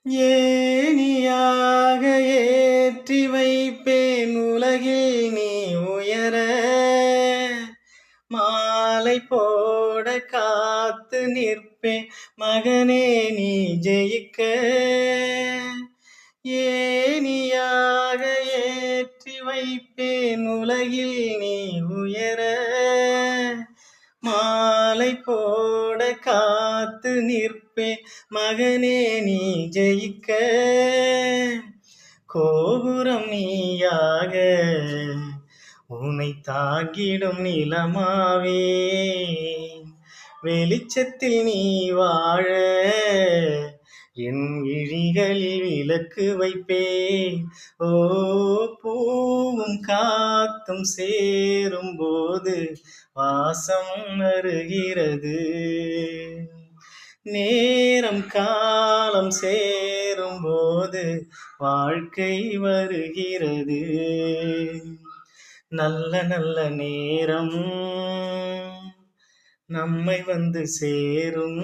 ஏணியாக ஏற்றி வைப்பேன் உலகில் நீ உயர மாலை போட காத்து நிற்பேன் மகனே நீ ஜெயிக்க ஏணியாக ஏற்றி வைப்பேன் உலகில் நீ உயர மாலை போட காத்து நிற்பேன் மகனே நீ ஜெயிக்க கோபுரம் நீயாக உன்னை தாங்கிடும் நிலமாவே வெளிச்சத்தில் நீ வாழ என் விழிகளில் விளக்கு வைப்பேன் ஓ பூவும் காத்தும் சேரும் போது வாசம் வருகிறது நேரம் காலம் சேரும் போது வாழ்க்கை வருகிறது நல்ல நல்ல நேரம் நம்மை வந்து சேரும்